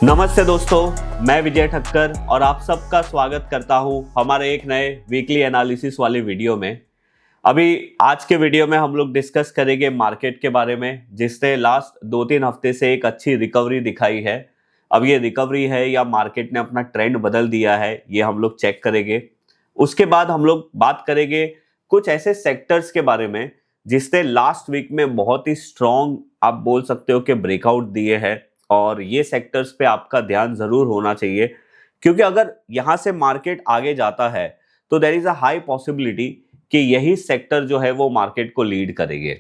नमस्ते दोस्तों, मैं विजय ठक्कर और आप सबका स्वागत करता हूं हमारे एक नए वीकली एनालिसिस वाले वीडियो में। अभी आज के वीडियो में हम लोग डिस्कस करेंगे मार्केट के बारे में, जिसने लास्ट 2-3 हफ्ते से एक अच्छी रिकवरी दिखाई है। अब ये रिकवरी है या मार्केट ने अपना ट्रेंड बदल दिया है, ये हम लोग चेक करेंगे। उसके बाद हम लोग बात करेंगे कुछ ऐसे सेक्टर्स के बारे में जिसने लास्ट वीक में बहुत ही स्ट्रॉन्ग, आप बोल सकते हो कि ब्रेकआउट दिए हैं, और ये सेक्टर्स पे आपका ध्यान जरूर होना चाहिए, क्योंकि अगर यहां से मार्केट आगे जाता है तो there is a high possibility कि यही सेक्टर जो है वो मार्केट को लीड करेंगे।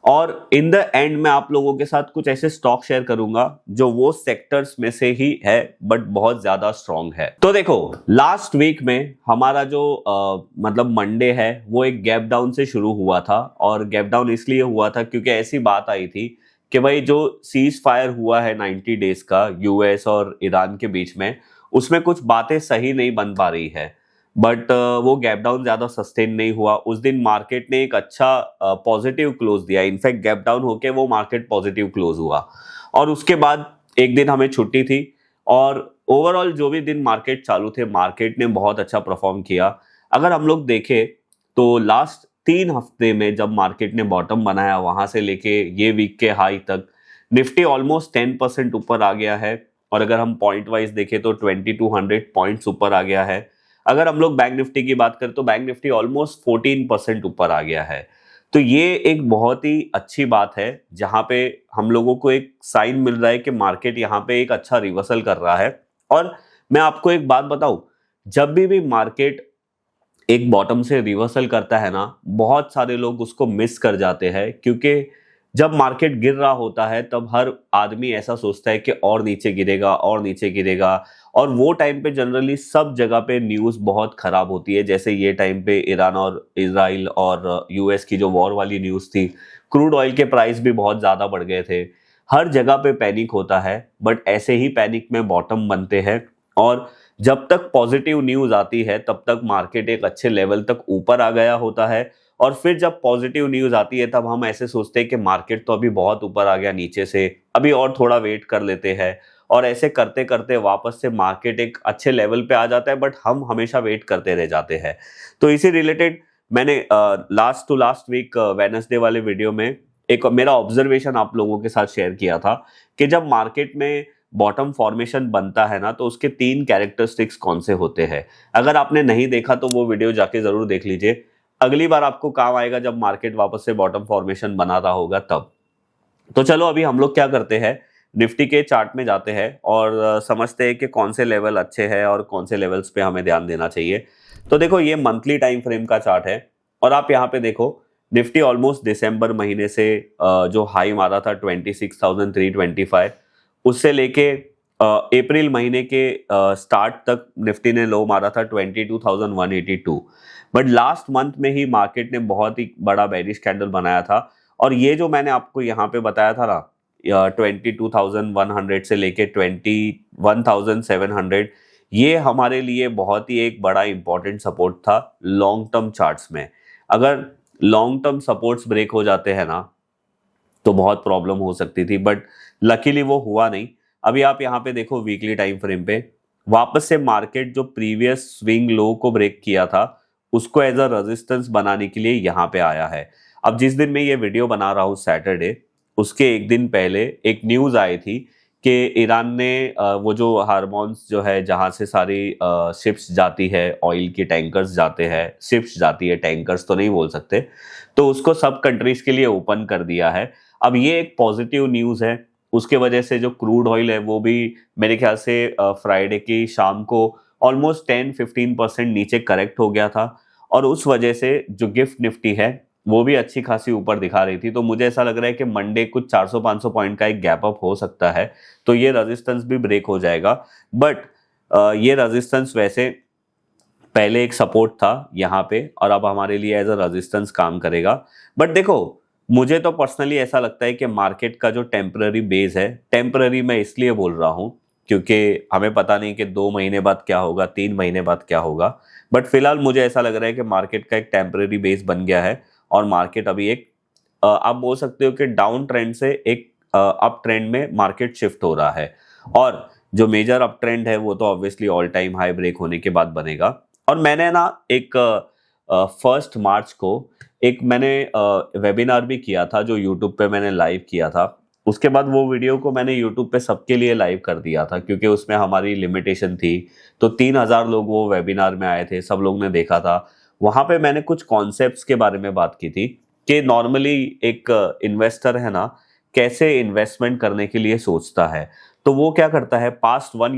और इन द एंड में आप लोगों के साथ कुछ ऐसे स्टॉक शेयर करूंगा जो वो सेक्टर्स में से ही है बट बहुत ज्यादा स्ट्रॉन्ग है। तो देखो, लास्ट वीक में हमारा जो मतलब मंडे है वो एक गैप डाउन से शुरू हुआ था, और गैप डाउन इसलिए हुआ था क्योंकि ऐसी बात आई थी कि भाई जो सीज फायर हुआ है 90 डेज का यूएस और ईरान के बीच में, उसमें कुछ बातें सही नहीं बन पा रही है। बट वो गैप डाउन ज्यादा सस्टेन नहीं हुआ। उस दिन मार्केट ने एक अच्छा पॉजिटिव क्लोज दिया, इनफैक्ट गैप डाउन होके वो मार्केट पॉजिटिव क्लोज हुआ। और उसके बाद एक दिन हमें छुट्टी थी, और ओवरऑल जो भी दिन मार्केट चालू थे, मार्केट ने बहुत अच्छा परफॉर्म किया। अगर हम लोग देखें तो लास्ट 3 हफ्ते में जब मार्केट ने बॉटम बनाया, वहां से लेके ये वीक के हाई तक निफ्टी ऑलमोस्ट 10% ऊपर आ गया है। और अगर हम पॉइंट वाइज देखें तो 2200 पॉइंट्स ऊपर आ गया है। अगर हम लोग बैंक निफ्टी की बात करें तो बैंक निफ्टी ऑलमोस्ट 14% ऊपर आ गया है। तो ये एक बहुत ही अच्छी बात है, जहां पे हम लोगों को एक साइन मिल रहा है कि मार्केट यहाँ पे एक अच्छा रिवर्सल कर रहा है। और मैं आपको एक बात बताऊं, जब भी मार्केट एक बॉटम से रिवर्सल करता है ना, बहुत सारे लोग उसको मिस कर जाते हैं, क्योंकि जब मार्केट गिर रहा होता है तब हर आदमी ऐसा सोचता है कि और नीचे गिरेगा और नीचे गिरेगा। और वो टाइम पे जनरली सब जगह पे न्यूज़ बहुत खराब होती है, जैसे ये टाइम पे ईरान और इजराइल और यूएस की जो वॉर वाली न्यूज़ थी, क्रूड ऑयल के प्राइस भी बहुत ज़्यादा बढ़ गए थे। हर जगह पे पैनिक होता है, बट ऐसे ही पैनिक में बॉटम बनते हैं। और जब तक पॉजिटिव न्यूज़ आती है तब तक मार्केट एक अच्छे लेवल तक ऊपर आ गया होता है। और फिर जब पॉजिटिव न्यूज़ आती है तब हम ऐसे सोचते हैं कि मार्केट तो अभी बहुत ऊपर आ गया नीचे से, अभी और थोड़ा वेट कर लेते हैं। और ऐसे करते करते वापस से मार्केट एक अच्छे लेवल पे आ जाता है, बट हम हमेशा वेट करते रह जाते हैं। तो इसी रिलेटेड मैंने last to last week Wednesday वाले वीडियो में एक मेरा ऑब्जर्वेशन आप लोगों के साथ शेयर किया था कि जब मार्केट में बॉटम फॉर्मेशन बनता है ना, तो उसके 3 कैरेक्टरिस्टिक्स कौन से होते हैं। अगर आपने नहीं देखा तो वो वीडियो जाके जरूर देख लीजिए, अगली बार आपको काम आएगा जब मार्केट वापस से बॉटम फॉर्मेशन बना रहा होगा तब। तो चलो अभी हम लोग क्या करते हैं, निफ्टी के चार्ट में जाते हैं और समझते हैं कि कौन से लेवल अच्छे हैं और कौन से लेवल्स पे हमें ध्यान देना चाहिए। तो देखो, ये मंथली टाइम फ्रेम का चार्ट है, और आप यहाँ पे देखो निफ्टी ऑलमोस्ट दिसंबर महीने से जो हाई मारा था 26,325, उससे लेके अप्रैल महीने के स्टार्ट तक निफ्टी ने लो मारा था 22,182। बट लास्ट मंथ में ही मार्केट ने बहुत ही बड़ा बेरिश कैंडल बनाया था। और ये जो मैंने आपको यहाँ पे बताया था ना, 22,100 से लेके 21,700, ये हमारे लिए बहुत ही एक बड़ा इंपॉर्टेंट सपोर्ट था लॉन्ग टर्म चार्ट्स में। अगर लॉन्ग टर्म सपोर्ट्स ब्रेक हो जाते हैं ना तो बहुत प्रॉब्लम हो सकती थी, बट लकीली वो हुआ नहीं। अभी आप यहाँ पे देखो वीकली टाइम फ्रेम पे वापस से मार्केट जो प्रीवियस स्विंग लो को ब्रेक किया था उसको एज अ रेजिस्टेंस बनाने के लिए यहाँ पे आया है। अब जिस दिन मैं ये वीडियो बना रहा हूँ सैटरडे, उसके एक दिन पहले एक न्यूज आई थी कि ईरान ने वो जो हार्मोन्स जो है, जहाँ से सारी शिप्स जाती है, ऑयल की टैंकर्स जाते हैं, शिप्स जाती है, टैंकर्स तो नहीं बोल सकते, तो उसको सब कंट्रीज के लिए ओपन कर दिया है। अब ये एक पॉजिटिव न्यूज़ है। उसके वजह से जो क्रूड ऑयल है वो भी मेरे ख्याल से फ्राइडे की शाम को ऑलमोस्ट 10-15% नीचे करेक्ट हो गया था। और उस वजह से जो गिफ्ट निफ्टी है वो भी अच्छी खासी ऊपर दिखा रही थी। तो मुझे ऐसा लग रहा है कि मंडे कुछ 400-500 पॉइंट का एक गैप अप हो सकता है, तो ये रेजिस्टेंस भी ब्रेक हो जाएगा। बट ये रेजिस्टेंस वैसे पहले एक सपोर्ट था यहाँ पे, और अब हमारे लिए एज अ रेजिस्टेंस काम करेगा। बट देखो, मुझे तो पर्सनली ऐसा लगता है कि मार्केट का जो टेम्पररी बेस है, टेम्पररी मैं इसलिए बोल रहा हूँ क्योंकि हमें पता नहीं कि 2 महीने बाद क्या होगा, 3 महीने बाद क्या होगा। बट फिलहाल मुझे ऐसा लग रहा है कि मार्केट का एक टेम्पररी बेस बन गया है, और मार्केट अभी एक आप बोल सकते हो कि डाउन ट्रेंड से एक अप ट्रेंड में मार्केट शिफ्ट हो रहा है। और जो मेजर अप ट्रेंड है वो तो obviously all time high break होने के बाद बनेगा। और मैंने ना एक 1 मार्च को एक मैंने वेबिनार भी किया था जो यूट्यूब पे मैंने लाइव किया था। उसके बाद वो वीडियो को मैंने यूट्यूब पे सबके लिए लाइव कर दिया था क्योंकि उसमें हमारी लिमिटेशन थी। तो 3,000 लोग वो वेबिनार में आए थे, सब लोग ने देखा था। वहाँ पे मैंने कुछ कॉन्सेप्ट्स के बारे में बात की थी कि नॉर्मली एक इन्वेस्टर है ना, कैसे इन्वेस्टमेंट करने के लिए सोचता है। तो वो क्या करता है, पास्ट 1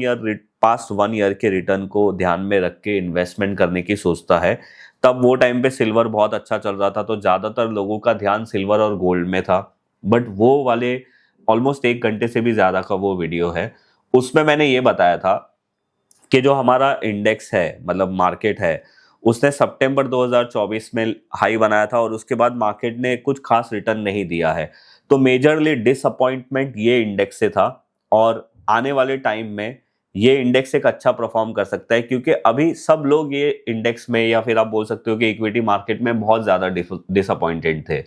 ईयर के रिटर्न को ध्यान में रख के इन्वेस्टमेंट करने की सोचता है। तब वो टाइम पे सिल्वर बहुत अच्छा चल रहा था तो ज़्यादातर लोगों का ध्यान सिल्वर और गोल्ड में था। बट वो वाले ऑलमोस्ट 1 घंटे से भी ज़्यादा का वो वीडियो है, उसमें मैंने ये बताया था कि जो हमारा इंडेक्स है, मतलब मार्केट है, उसने सितंबर 2024 में हाई बनाया था और उसके बाद मार्केट ने कुछ खास रिटर्न नहीं दिया है। तो मेजरली डिसअपॉइंटमेंट ये इंडेक्स से था और आने वाले टाइम में ये इंडेक्स एक अच्छा परफॉर्म कर सकता है क्योंकि अभी सब लोग ये इंडेक्स में या फिर आप बोल सकते हो कि इक्विटी मार्केट में बहुत ज़्यादा डिसअपॉइंटेड थे।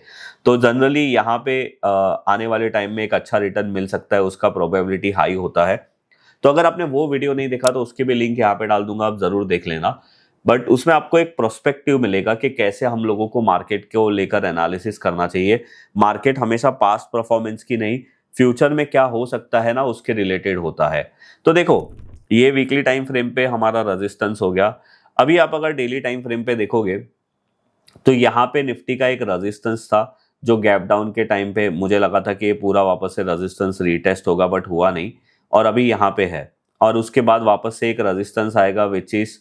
तो जनरली यहाँ पे आने वाले टाइम में एक अच्छा रिटर्न मिल सकता है, उसका प्रोबेबिलिटी हाई होता है। तो अगर आपने वो वीडियो नहीं देखा तो उसकी भी लिंक यहाँ पे डाल दूंगा, आप जरूर देख लेना। बट उसमें आपको एक प्रोस्पेक्टिव मिलेगा कि कैसे हम लोगों को मार्केट को लेकर एनालिसिस करना चाहिए। मार्केट हमेशा पास्ट परफॉर्मेंस की नहीं, फ्यूचर में क्या हो सकता है ना, उसके रिलेटेड होता है। तो देखो, ये वीकली टाइम फ्रेम पे हमारा रेजिस्टेंस हो गया। अभी आप अगर डेली टाइम फ्रेम पे देखोगे तो यहाँ पे निफ्टी का एक रेजिस्टेंस था जो गैप डाउन के टाइम पे मुझे लगा था कि ये पूरा वापस से रेजिस्टेंस रीटेस्ट होगा, बट हुआ नहीं और अभी यहाँ पे है। और उसके बाद वापस से एक रेजिस्टेंस आएगा विच इज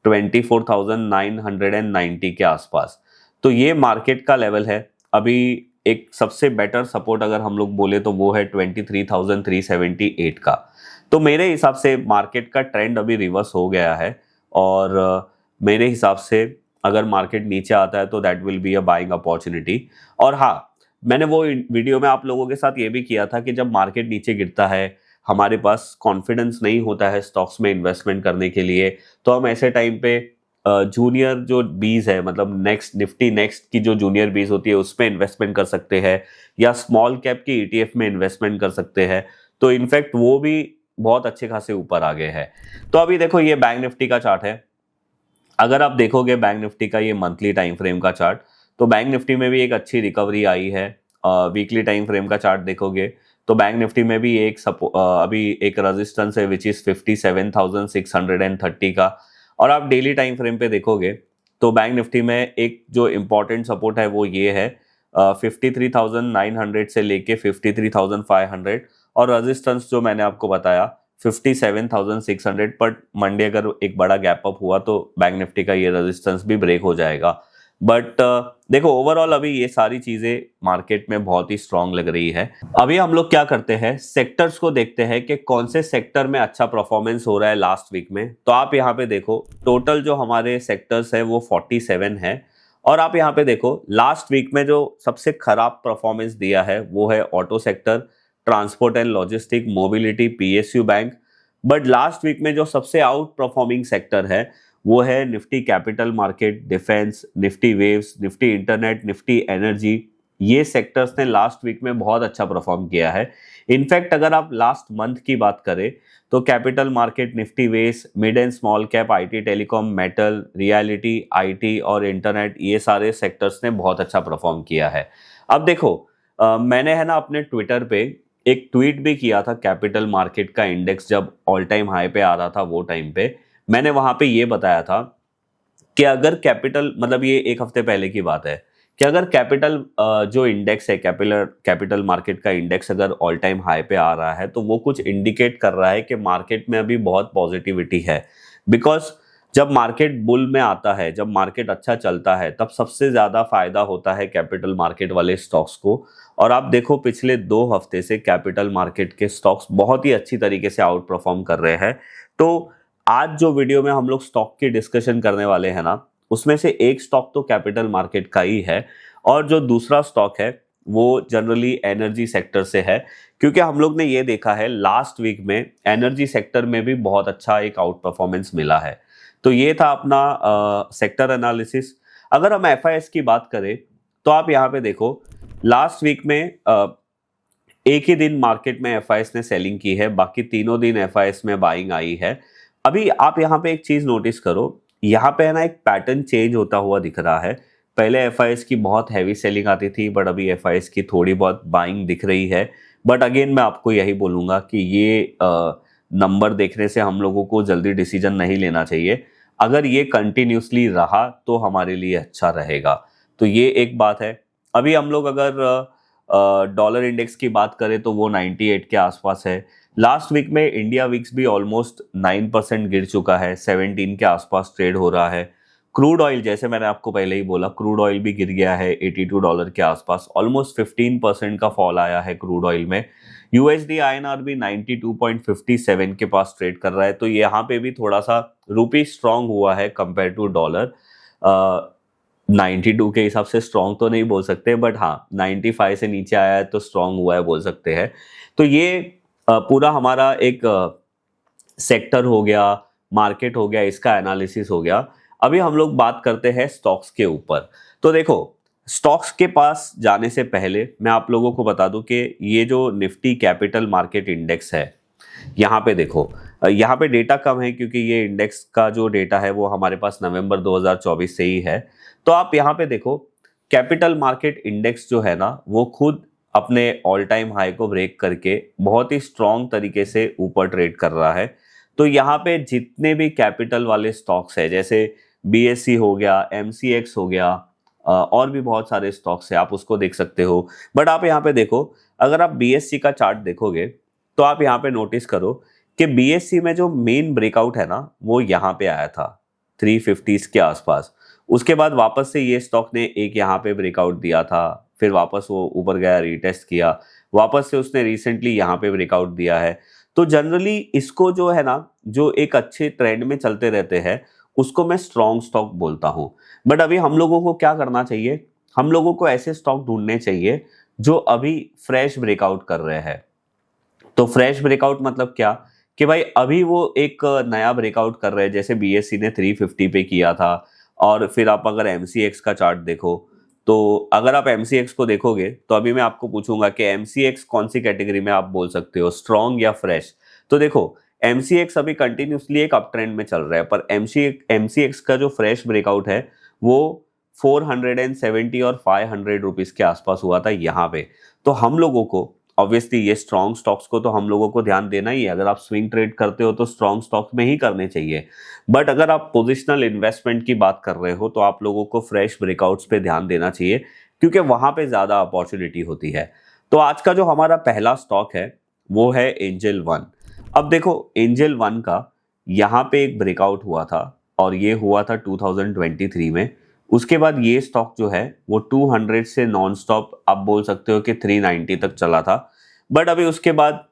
24,990 के आसपास। तो ये मार्केट का लेवल है। अभी एक सबसे बेटर सपोर्ट अगर हम लोग बोले तो वो है 23,378 का। तो मेरे हिसाब से मार्केट का ट्रेंड अभी रिवर्स हो गया है और मेरे हिसाब से अगर मार्केट नीचे आता है तो that will be a buying opportunity. और हाँ, मैंने वो वीडियो में आप लोगों के साथ ये भी किया था कि जब मार्केट नीचे गिरता है, हमारे पास कॉन्फिडेंस नहीं होता है स्टॉक्स में इन्वेस्टमेंट करने के लिए, तो हम ऐसे टाइम पे जूनियर जो बीज है, मतलब नेक्स्ट निफ्टी नेक्स्ट की जो जूनियर बीज होती है उसमें इन्वेस्टमेंट कर सकते हैं या स्मॉल कैप की ईटीएफ में इन्वेस्टमेंट कर सकते हैं। तो इनफैक्ट वो भी बहुत अच्छे खासे ऊपर आ गए हैं। तो अभी देखो, ये बैंक निफ्टी का चार्ट है। अगर आप देखोगे बैंक निफ्टी का ये मंथली टाइम फ्रेम का चार्ट, तो बैंक निफ्टी में भी एक अच्छी रिकवरी आई है। वीकली टाइम फ्रेम का चार्ट देखोगे तो बैंक निफ्टी में भी अभी एक रेजिस्टेंस है विच इज 57,630 का। और आप डेली टाइम फ्रेम पे देखोगे तो बैंक निफ्टी में एक जो इम्पोर्टेंट सपोर्ट है वो ये है 53,900 से लेके 53,500, और रेजिस्टेंस जो मैंने आपको बताया 57,600। पर मंडे अगर एक बड़ा गैप अप हुआ तो बैंक निफ्टी का ये रेजिस्टेंस भी ब्रेक हो जाएगा। बट देखो, ओवरऑल अभी ये सारी चीजें मार्केट में बहुत ही स्ट्रांग लग रही है। अभी हम लोग क्या करते हैं, सेक्टर्स को देखते हैं कि कौन से सेक्टर में अच्छा परफॉर्मेंस हो रहा है लास्ट वीक में। तो आप यहाँ पे देखो, टोटल जो हमारे सेक्टर्स है वो 47 है। और आप यहाँ पे देखो, लास्ट वीक में जो सबसे खराब परफॉर्मेंस दिया है वो है auto sector, transport and logistic, mobility, PSU bank. But last week में जो सबसे आउट परफॉर्मिंग सेक्टर है वो है Nifty capital market, defence, Nifty waves, Nifty internet, Nifty energy. ये सेक्टर्स ने लास्ट वीक में बहुत अच्छा परफॉर्म किया है। इनफैक्ट अगर आप लास्ट मंथ की बात करें तो capital market, Nifty waves, mid and small cap, IT telecom, metal, reality, IT और इंटरनेट, ये सारे सेक्टर्स ने बहुत अच्छा परफॉर्म किया है। अब देखो, मैंने है ना अपने ट्विटर पे एक ट्वीट भी किया था। कैपिटल मार्केट का इंडेक्स जब ऑल टाइम हाई पे आ रहा था वो टाइम पे मैंने वहां पे ये बताया था कि अगर कैपिटल, मतलब ये 1 हफ्ते पहले की बात है, कि अगर कैपिटल जो इंडेक्स है, कैपिटल मार्केट का इंडेक्स अगर ऑल टाइम हाई पे आ रहा है तो वो कुछ इंडिकेट कर रहा है कि मार्केट में अभी बहुत पॉजिटिविटी है। बिकॉज जब मार्केट बुल में आता है, जब मार्केट अच्छा चलता है, तब सबसे ज़्यादा फायदा होता है कैपिटल मार्केट वाले स्टॉक्स को। और आप देखो, पिछले 2 हफ्ते से कैपिटल मार्केट के स्टॉक्स बहुत ही अच्छी तरीके से आउट परफॉर्म कर रहे हैं। तो आज जो वीडियो में हम लोग स्टॉक की डिस्कशन करने वाले हैं ना, उसमें से एक स्टॉक तो कैपिटल मार्केट का ही है और जो दूसरा स्टॉक है वो जनरली एनर्जी सेक्टर से है। क्योंकि हम लोग ने ये देखा है लास्ट वीक में एनर्जी सेक्टर में भी बहुत अच्छा एक आउट परफॉर्मेंस मिला है। तो ये था अपना सेक्टर एनालिसिस। अगर हम एफआईएस की बात करें तो आप यहाँ पे देखो, लास्ट वीक में एक ही दिन मार्केट में एफआईएस ने सेलिंग की है, बाकी तीनों दिन एफआईएस में बाइंग आई है। अभी आप यहाँ पे एक चीज नोटिस करो, यहाँ पे है ना एक पैटर्न चेंज होता हुआ दिख रहा है। पहले एफआईएस की बहुत हैवी सेलिंग आती थी, बट अभी एफआईएस की थोड़ी बहुत बाइंग दिख रही है। बट अगेन मैं आपको यही बोलूंगा कि ये नंबर देखने से हम लोगों को जल्दी डिसीजन नहीं लेना चाहिए। अगर ये कंटिन्यूसली रहा तो हमारे लिए अच्छा रहेगा। तो ये एक बात है। अभी हम लोग अगर डॉलर इंडेक्स की बात करें तो वो 98 के आसपास है। लास्ट वीक में इंडिया विक्स भी ऑलमोस्ट 9% गिर चुका है, 17 के आसपास ट्रेड हो रहा है। क्रूड ऑयल, जैसे मैंने आपको पहले ही बोला, क्रूड ऑयल भी गिर गया है $82 के आसपास, ऑलमोस्ट 15% का फॉल आया है क्रूड ऑयल में। यूएसडी आईएनआर भी 92.57 के पास ट्रेड कर रहा है। तो यहाँ पे भी थोड़ा सा रूपी स्ट्रांग हुआ है कंपेयर टू डॉलर। 92 के हिसाब से स्ट्रांग तो नहीं बोल सकते, बट हाँ 95 से नीचे आया है तो स्ट्रांग हुआ है बोल सकते हैं। तो ये पूरा हमारा एक सेक्टर हो गया, मार्केट हो गया, इसका एनालिसिस हो गया। अभी हम लोग बात करते हैं स्टॉक्स के ऊपर। तो देखो, स्टॉक्स के पास जाने से पहले मैं आप लोगों को बता दूं कि ये जो निफ्टी कैपिटल मार्केट इंडेक्स है, यहाँ पे देखो, यहाँ पे डेटा कम है क्योंकि ये इंडेक्स का जो डेटा है वो हमारे पास नवंबर 2024 से ही है। तो आप यहाँ पे देखो, कैपिटल मार्केट इंडेक्स जो है ना वो खुद अपने ऑल टाइम हाई को ब्रेक करके बहुत ही स्ट्रॉन्ग तरीके से ऊपर ट्रेड कर रहा है। तो यहाँ पे जितने भी कैपिटल वाले स्टॉक्स है, जैसे बीएससी हो गया, एमसीएक्स हो गया, और भी बहुत सारे स्टॉक्स है, आप उसको देख सकते हो। बट आप यहाँ पे देखो, अगर आप बीएससी का चार्ट देखोगे तो आप यहाँ पे नोटिस करो कि बीएससी में जो मेन ब्रेकआउट है ना वो यहाँ पे आया था 350s के आसपास। उसके बाद वापस से ये स्टॉक ने एक यहाँ पे ब्रेकआउट दिया था, फिर वापस वो ऊपर गया, रीटेस्ट किया, वापस से उसने रिसेंटली यहाँ पे ब्रेकआउट दिया है। तो जनरली इसको जो है ना, जो एक अच्छे ट्रेंड में चलते रहते हैं, उसको मैं स्ट्रॉन्ग स्टॉक बोलता हूं। बट अभी हम लोगों को क्या करना चाहिए, हम लोगों को ऐसे स्टॉक ढूंढने चाहिए जो अभी फ्रेश ब्रेकआउट कर रहे हैं। तो फ्रेश ब्रेकआउट मतलब क्या, कि भाई अभी वो एक नया ब्रेकआउट कर रहे हैं। जैसे बीएससी ने 350 पे किया था, और फिर आप अगर एमसीएक्स का चार्ट देखो, तो अगर आप एमसीएक्स को देखोगे तो अभी मैं आपको पूछूंगा कि एमसीएक्स कौन सी कैटेगरी में आप बोल सकते हो, स्ट्रॉन्ग या फ्रेश। तो देखो, एमसीएक्स अभी कंटिन्यूसली एक अप ट्रेंड में चल रहा है, पर एमसीएक्स का जो फ्रेश ब्रेकआउट है वो 470 और 500 रुपीज के आसपास हुआ था यहाँ पे। तो हम लोगों को ऑब्वियसली ये स्ट्रॉन्ग स्टॉक्स को तो हम लोगों को ध्यान देना ही है। अगर आप स्विंग ट्रेड करते हो तो स्ट्रॉन्ग स्टॉक्स में ही करने चाहिए। बट अगर आप पोजिशनल इन्वेस्टमेंट की बात कर रहे हो तो आप लोगों को फ्रेश ब्रेकआउट्स पे ध्यान देना चाहिए, क्योंकि वहां पे ज्यादा अपॉर्चुनिटी होती है। तो आज का जो हमारा पहला स्टॉक है वो है एंजल वन। अब देखो, एंजल वन का यहाँ पे एक ब्रेकआउट हुआ था, और ये हुआ था 2023 में। उसके बाद ये स्टॉक जो है वो 200 से नॉन स्टॉप आप बोल सकते हो कि 390 तक चला था। बट अभी उसके बाद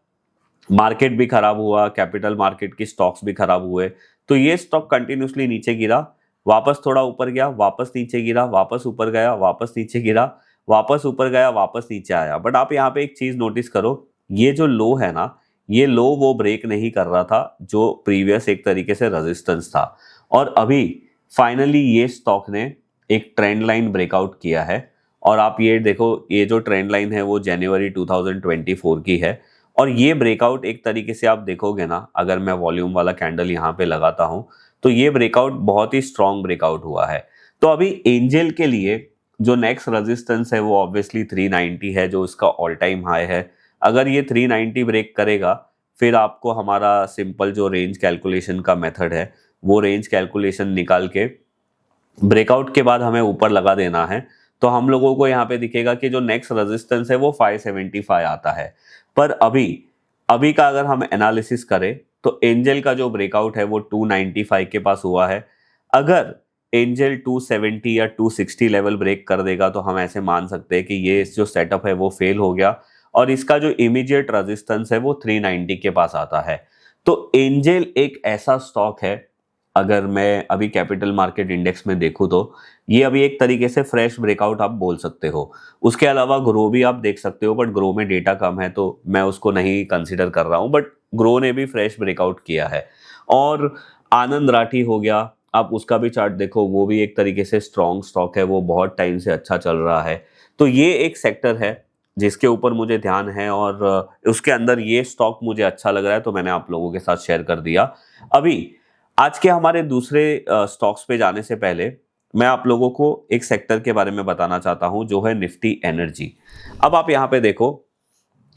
मार्केट भी खराब हुआ, कैपिटल मार्केट की स्टॉक्स भी खराब हुए, तो ये स्टॉक कंटिन्यूसली नीचे गिरा, वापस थोड़ा ऊपर गया, वापस नीचे गिरा, वापस ऊपर गया, वापस नीचे गिरा, वापस ऊपर गया, वापस नीचे आया। बट आप यहाँ पे एक चीज नोटिस करो, ये जो लो है ना, ये लो वो ब्रेक नहीं कर रहा था जो प्रीवियस एक तरीके से रेजिस्टेंस था। और अभी फाइनली ये स्टॉक ने एक ट्रेंड लाइन ब्रेकआउट किया है। और आप ये देखो, ये जो ट्रेंड लाइन है वो जनवरी 2024 की है। और ये ब्रेकआउट एक तरीके से आप देखोगे ना, अगर मैं वॉल्यूम वाला कैंडल यहाँ पे लगाता हूँ तो ये ब्रेकआउट बहुत ही स्ट्रॉन्ग ब्रेकआउट हुआ है। तो अभी एंजल के लिए जो नेक्स्ट रेजिस्टेंस है वो ऑब्वियसली 390 है, जो इसका ऑल टाइम हाई है। अगर ये 390 ब्रेक करेगा, फिर आपको हमारा सिंपल जो रेंज कैलकुलेशन का मेथड है वो रेंज कैलकुलेशन निकाल के ब्रेकआउट के बाद हमें ऊपर लगा देना है। तो हम लोगों को यहाँ पे दिखेगा कि जो नेक्स्ट रेजिस्टेंस है वो 575 आता है। पर अभी का अगर हम एनालिसिस करें तो एंजल का जो ब्रेकआउट है वो 295 के पास हुआ है। अगर एंजल 270 या 260 लेवल ब्रेक कर देगा तो हम ऐसे मान सकते हैं कि ये जो सेटअप है वो फेल हो गया, और इसका जो इमीडिएट रेजिस्टेंस है वो 390 के पास आता है। तो एंजल एक ऐसा स्टॉक है, अगर मैं अभी कैपिटल मार्केट इंडेक्स में देखूं तो ये अभी एक तरीके से फ्रेश ब्रेकआउट आप बोल सकते हो। उसके अलावा ग्रो भी आप देख सकते हो, बट ग्रो में डेटा कम है तो मैं उसको नहीं कंसीडर कर रहा हूं। बट ग्रो ने भी फ्रेश ब्रेकआउट किया है। और आनंद राठी हो गया, आप उसका भी चार्ट देखो, वो भी एक तरीके से स्ट्रॉन्ग स्टॉक है, वो बहुत टाइम से अच्छा चल रहा है। तो ये एक सेक्टर है जिसके ऊपर मुझे ध्यान है और उसके अंदर ये स्टॉक मुझे अच्छा लग रहा है, तो मैंने आप लोगों के साथ शेयर कर दिया। अभी आज के हमारे दूसरे स्टॉक्स पे जाने से पहले मैं आप लोगों को एक सेक्टर के बारे में बताना चाहता हूं, जो है निफ्टी एनर्जी। अब आप यहाँ पे देखो,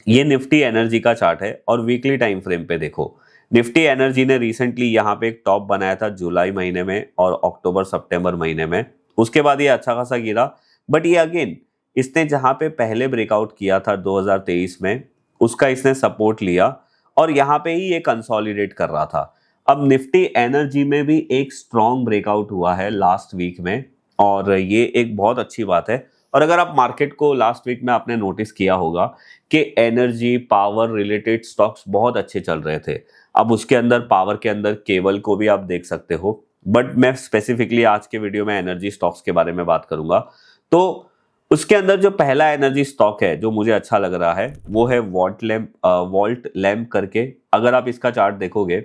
ये निफ्टी एनर्जी का चार्ट है और वीकली टाइम फ्रेम पे देखो। निफ्टी एनर्जी ने रिसेंटली यहाँ पे एक टॉप बनाया था जुलाई महीने में और अक्टूबर सितंबर महीने में। उसके बाद ये अच्छा खासा गिरा, बट ये अगेन इसने जहाँ पे पहले ब्रेकआउट किया था 2023 में, उसका इसने सपोर्ट लिया और यहाँ पे ही ये कंसोलिडेट कर रहा था। अब निफ्टी एनर्जी में भी एक स्ट्रॉन्ग ब्रेकआउट हुआ है लास्ट वीक में और ये एक बहुत अच्छी बात है। और अगर आप मार्केट को लास्ट वीक में आपने नोटिस किया होगा कि एनर्जी पावर रिलेटेड स्टॉक्स बहुत अच्छे चल रहे थे। अब उसके अंदर पावर के अंदर केबल को भी आप देख सकते हो, बट मैं स्पेसिफिकली आज के वीडियो में एनर्जी स्टॉक्स के बारे में बात करूंगा। तो उसके अंदर जो पहला एनर्जी स्टॉक है जो मुझे अच्छा लग रहा है वो है वॉल्ट लैम्प करके। अगर आप इसका चार्ट देखोगे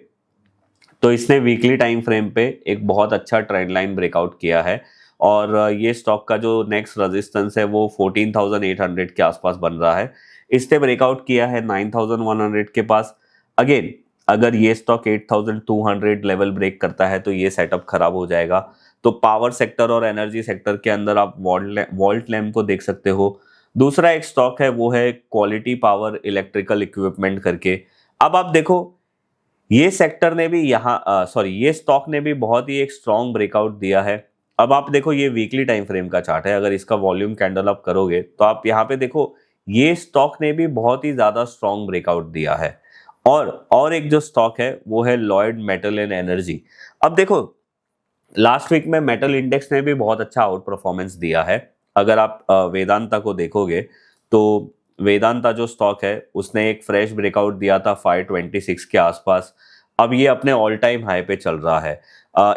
तो इसने वीकली टाइम फ्रेम पे एक बहुत अच्छा ट्रेंड लाइन ब्रेकआउट किया है और ये स्टॉक का जो नेक्स्ट रेजिस्टेंस है वो 14,800 के आसपास बन रहा है। इसने ब्रेकआउट किया है 9,100 के पास। अगेन अगर ये स्टॉक 8,200 लेवल ब्रेक करता है तो ये सेटअप खराब हो जाएगा। तो पावर सेक्टर और एनर्जी सेक्टर के अंदर आप वॉल्ट लैम्प को देख सकते हो। दूसरा एक स्टॉक है वो है क्वालिटी पावर इलेक्ट्रिकल इक्विपमेंट करके। अब आप देखो ये सेक्टर ने भी ये स्टॉक ने भी बहुत ही एक स्ट्रॉन्ग ब्रेकआउट दिया है। अब आप देखो ये वीकली टाइम फ्रेम का चार्ट है, अगर इसका वॉल्यूम कैंडल अप करोगे तो आप यहाँ पे देखो ये स्टॉक ने भी बहुत ही ज्यादा स्ट्रॉन्ग ब्रेकआउट दिया है। और एक जो स्टॉक है वो है लॉयड मेटल एंड एनर्जी। अब देखो लास्ट वीक में मेटल इंडेक्स ने भी बहुत अच्छा आउट परफॉर्मेंस दिया है। अगर आप वेदांता को देखोगे तो वेदांता जो स्टॉक है उसने एक फ्रेश ब्रेकआउट दिया था 526 के आसपास। अब ये अपने ऑल टाइम हाई पे चल रहा है।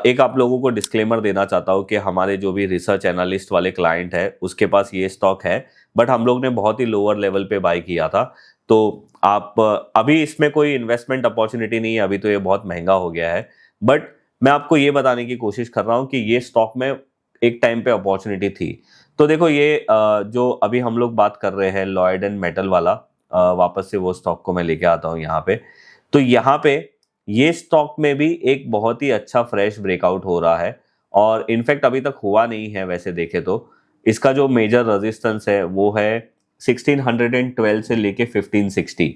एक आप लोगों को डिस्क्लेमर देना चाहता हूँ कि हमारे जो भी रिसर्च एनालिस्ट वाले क्लाइंट है उसके पास ये स्टॉक है, बट हम लोग ने बहुत ही लोअर लेवल पे बाय किया था। तो आप अभी इसमें कोई इन्वेस्टमेंट अपॉर्चुनिटी नहीं है, अभी तो ये बहुत महंगा हो गया है। बट मैं आपको ये बताने की कोशिश कर रहा हूँ कि ये स्टॉक में एक टाइम पे अपॉर्चुनिटी थी। तो देखो ये जो अभी हम लोग बात कर रहे हैं लॉयड एंड मेटल वाला, वापस से वो स्टॉक को मैं लेके आता हूँ यहाँ पे। तो यहाँ पे ये स्टॉक में भी एक बहुत ही अच्छा फ्रेश ब्रेकआउट हो रहा है और इनफैक्ट अभी तक हुआ नहीं है वैसे देखे तो। इसका जो मेजर रेजिस्टेंस है वो है 1612 से लेके 1560।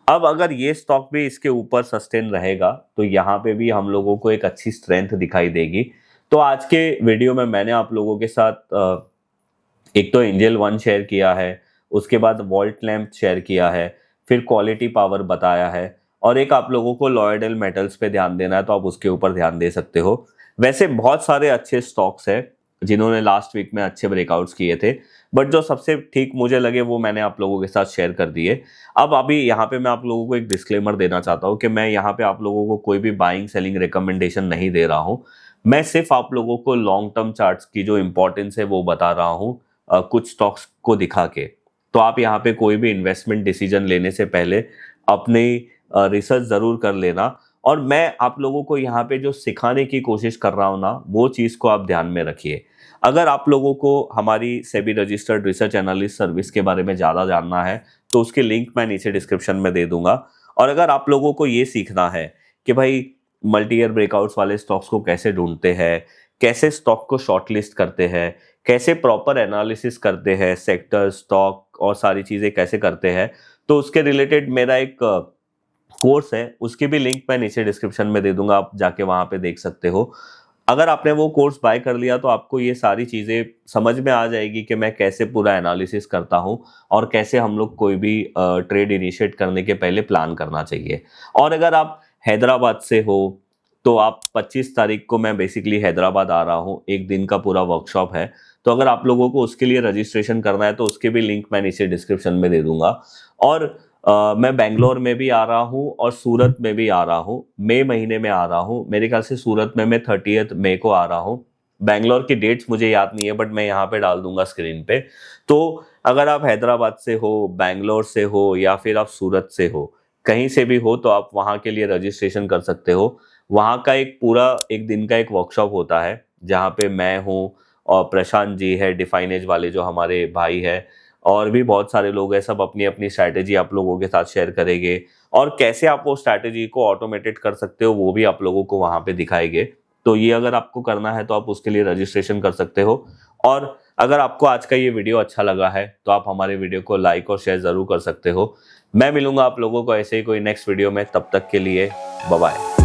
अब अगर ये स्टॉक भी इसके ऊपर सस्टेन रहेगा तो यहाँ पे भी हम लोगों को एक अच्छी स्ट्रेंथ दिखाई देगी। तो आज के वीडियो में मैंने आप लोगों के साथ एक तो एंजल वन शेयर किया है, उसके बाद वॉल्ट लैम्प शेयर किया है, फिर क्वालिटी पावर बताया है और एक आप लोगों को लॉयड मेटल्स पे ध्यान देना है तो आप उसके ऊपर ध्यान दे सकते हो। वैसे बहुत सारे अच्छे स्टॉक्स हैं जिन्होंने लास्ट वीक में अच्छे ब्रेकआउट्स किए थे, बट जो सबसे ठीक मुझे लगे वो मैंने आप लोगों के साथ शेयर कर दिए। अब अभी यहाँ पे मैं आप लोगों को एक डिस्क्लेमर देना चाहता हूँ कि मैं यहाँ पे आप लोगों को कोई भी बाइंग सेलिंग रिकमेंडेशन नहीं दे रहा हूँ। मैं सिर्फ आप लोगों को लॉन्ग टर्म चार्ट्स की जो इंपॉर्टेंस है वो बता रहा हूँ कुछ स्टॉक्स को दिखा के। तो आप यहाँ पे कोई भी इन्वेस्टमेंट डिसीजन लेने से पहले अपनी रिसर्च जरूर कर लेना। और मैं आप लोगों को यहाँ पे जो सिखाने की कोशिश कर रहा हूँ ना वो चीज़ को आप ध्यान में रखिए। अगर आप लोगों को हमारी SEBI registered research analyst service के बारे में ज़्यादा जानना है तो उसकी लिंक मैं नीचे डिस्क्रिप्शन में दे दूंगा। और अगर आप लोगों को ये सीखना है कि भाई मल्टी ईयर ब्रेकआउट्स वाले स्टॉक्स को कैसे ढूंढते हैं, कैसे स्टॉक को शॉर्टलिस्ट करते हैं, कैसे प्रॉपर एनालिसिस करते हैं, सेक्टर स्टॉक और सारी चीज़ें कैसे करते हैं, तो उसके रिलेटेड मेरा एक कोर्स है, उसकी भी लिंक मैं नीचे डिस्क्रिप्शन में दे दूंगा, आप जाके वहाँ पे देख सकते हो। अगर आपने वो कोर्स बाय कर लिया तो आपको ये सारी चीज़ें समझ में आ जाएगी कि मैं कैसे पूरा एनालिसिस करता हूँ और कैसे हम लोग कोई भी ट्रेड इनिशिएट करने के पहले प्लान करना चाहिए। और अगर आप हैदराबाद से हो तो आप 25 तारीख को मैं बेसिकली हैदराबाद आ रहा हूँ, एक दिन का पूरा वर्कशॉप है। तो अगर आप लोगों को उसके लिए रजिस्ट्रेशन करना है तो उसके भी लिंक मैं नीचे डिस्क्रिप्शन में दे दूंगा। और मैं बेंगलोर में भी आ रहा हूँ और सूरत में भी आ रहा हूँ, मई महीने में आ रहा हूँ। मेरे ख्याल से सूरत में मैं 30 मई को आ रहा हूँ। बेंगलोर की डेट्स मुझे याद नहीं है बट मैं यहाँ पे डाल दूंगा स्क्रीन पे। तो अगर आप हैदराबाद से हो, बेंगलोर से हो या फिर आप सूरत से हो, कहीं से भी हो तो आप वहाँ के लिए रजिस्ट्रेशन कर सकते हो। वहाँ का एक पूरा एक दिन का एक वर्कशॉप होता है जहाँ पे मैं हूँ और प्रशांत जी है, डिफाइन एज वाले जो हमारे भाई है, और भी बहुत सारे लोग हैं, सब अपनी अपनी स्ट्रैटेजी आप लोगों के साथ शेयर करेंगे और कैसे आप वो स्ट्रैटेजी को ऑटोमेटेड कर सकते हो वो भी आप लोगों को वहां पे दिखाएंगे। तो ये अगर आपको करना है तो आप उसके लिए रजिस्ट्रेशन कर सकते हो। और अगर आपको आज का ये वीडियो अच्छा लगा है तो आप हमारे वीडियो को लाइक और शेयर जरूर कर सकते हो। मैं मिलूंगा आप लोगों को ऐसे ही कोई नेक्स्ट वीडियो में, तब तक के लिए बाय बाय।